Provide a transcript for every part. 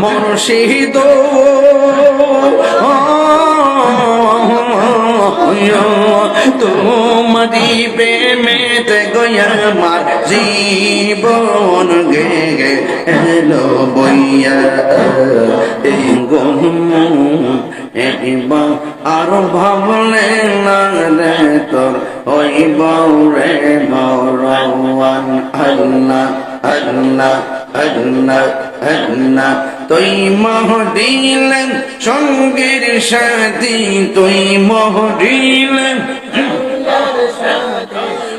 মুর্শিদ তোমারি প্রেমেতে গয়া আমার জীবন গে এলো বইয়া এই এইবার আরো ভাবলে না রে তোর ওই বৌরে বৌরান আল্লাহ আল্লাহ আল্লাহ আল্লাহ তুই মোহ দিলেন সঙ্গীর সাথী তুই মোহ দিলেন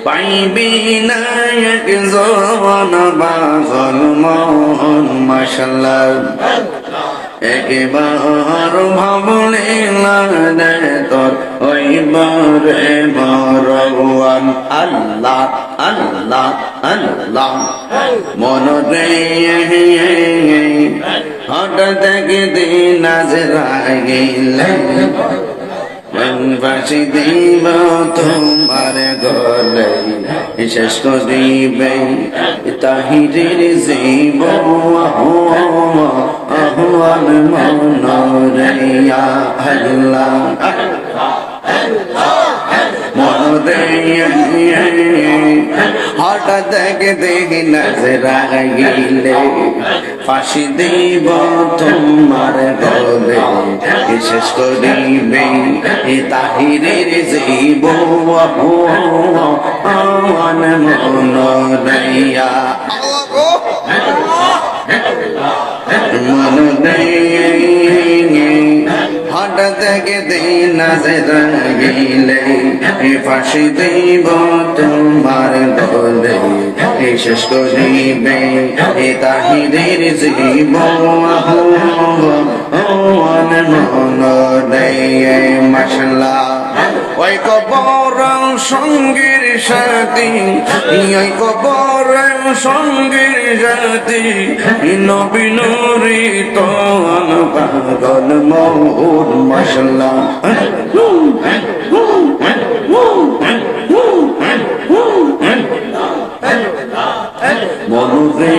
পাইবি না এক জবান বাগল মোহন মাশাআল্লাহ একবার ভাবলে না রে তোর ওই বরে বরওয়ান আল্লাহ আল্লাহ আল্লাহ মন রে হঠাৎ একদিন নাজরাইলেন ফাঁসি দিব তোমার গলে শেষ করিবে তাহিরের জীব আহ্বান মনোরিয়া আল্লাহ মনে হঠাৎ দেখি নজরাইলে ফাঁসি দিব তোমার গলে শেষ করিবে তাহিরের জীব আহ্বান মনোরিয়া মনে হঠাৎ থেকে দিন নাজরাইলে ফাঁসি দিব তোমার গলে শেষ করিবে তাহিরের জীব মাশাআল্লাহ ওই কবর সঙ্গীর সাথী ওই কবর সঙ্গীর সাথী নবী নুরি তোন পাগল মোর মাশাআল্লাহ মনুরে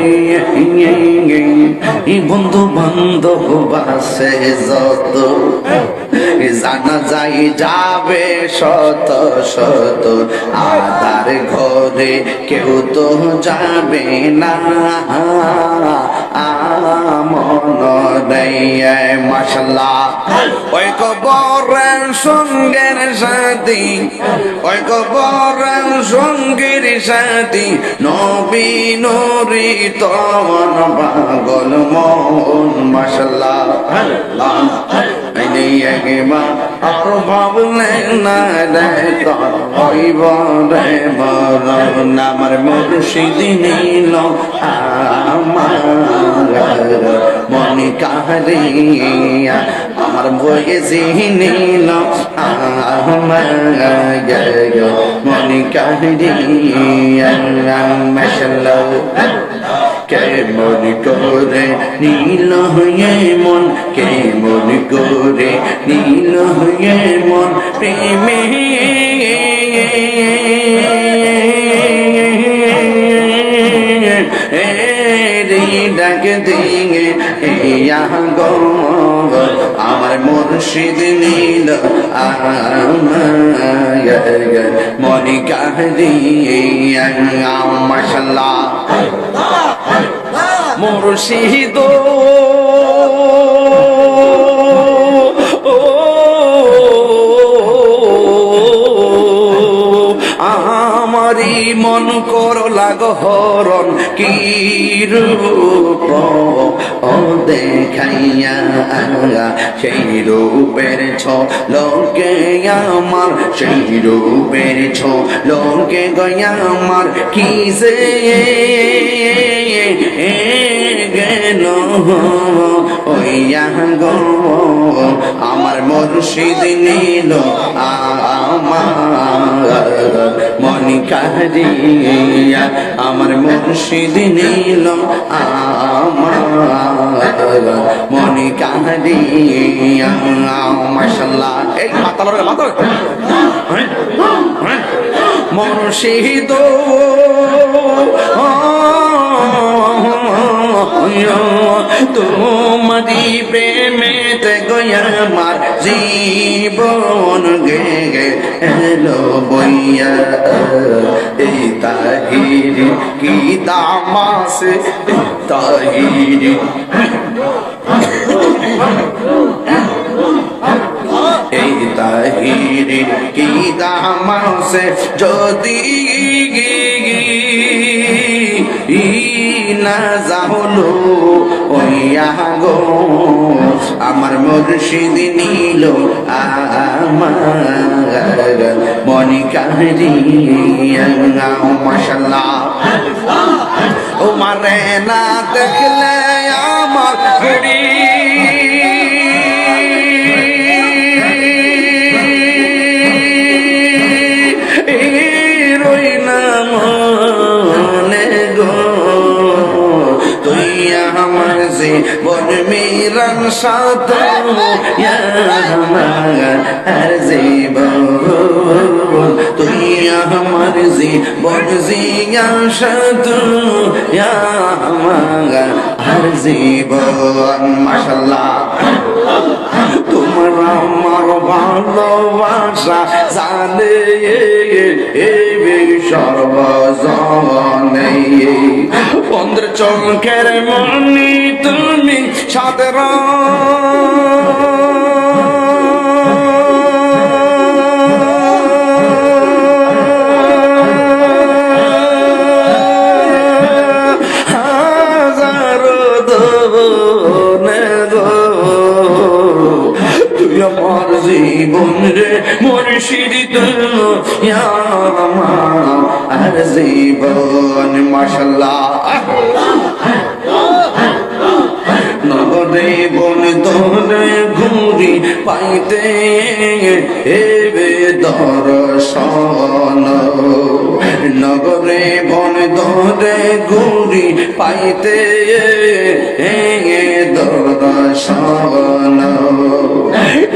বন্ধু বান্ধব আছে যত জানা যাই যাবে শত শত আদার ঘরে কেউ তো যাবে না মন দেয় মাশাআল্লাহ ওই কবরের সঙ্গের সাথী ওই কবরের সঙ্গের সাথী নবী নুরি তোন পাগল মোহন মাশাআল্লাহ আল্লাহ একবার আর ভাবলে না রে তোর ওই বরে বরণ আমার মুর্শিদ নিল আমার মনি কাহারিয়া আমার বয়েছি নিল আমার মনি কাহারিয়া মাশাআল্লাহ কে মন করে নীল হয়ে মন কে মন করে নীল হয়ে মন প্রেমে ডাক দিয়ে গো আমার মুর্শিদ নীল মনি কাহিয়া মাশাআল্লাহ মুর্শিদ আমারি মন কর লাগহরণ কি রূপ ও দেখাইয়া সেই রূপের লোকে আমার সেই রূপের লোকে গয়া আমার কি যে গেল ওইয়া গো আমার মুর্শিদ নিল আমার মনি কাহিয়া আমার মুর্শিদ নিল আমার মনি কাহিয়া মাশাআল্লাহ এই মাতালরে মাতাল মুর্শিদ তোমারি প্রেমেতে গয়া আমার জীবন গে এলো বইয়া এই তাহিরি কি দামাসে তাহিরি এই তাহিরি কি দামাসে যদি না যাহলো ওইয়া গো আমার মুর্শিদ নীল আমার মনি কাহিরিয়া মাশাআল্লাহ ও মারে না দেখলে আমার ঘুরি রই না মনে গো তুই আমার জীবন মিরন সাথ আর জীবন তুই আমার জীবন জিয়া সাথ আর জীবন মাশাআল্লাহ তোমার আমার ভালোবাসা জানে সর্বজনে পন্দ্র চোখের মনি তুমি সাদের আমার জীবন রে মুর্শিদ আর জীবন মাশাআল্লাহ নগরে বন দরে ঘুরি পাইতে এবে দর্শন নগরে বন দরে ঘুরি পাইতে দর্শন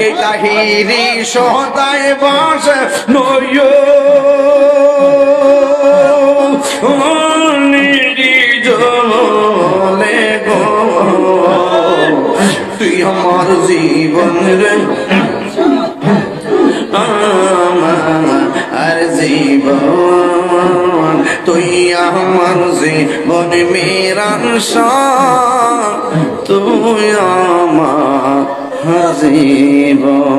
এই তাহিরি সদায় বাস নয় জলে গো তুই আমার জীবন রে আর জীবন তুই আমার জীবন মেরান তুই আমার জীবন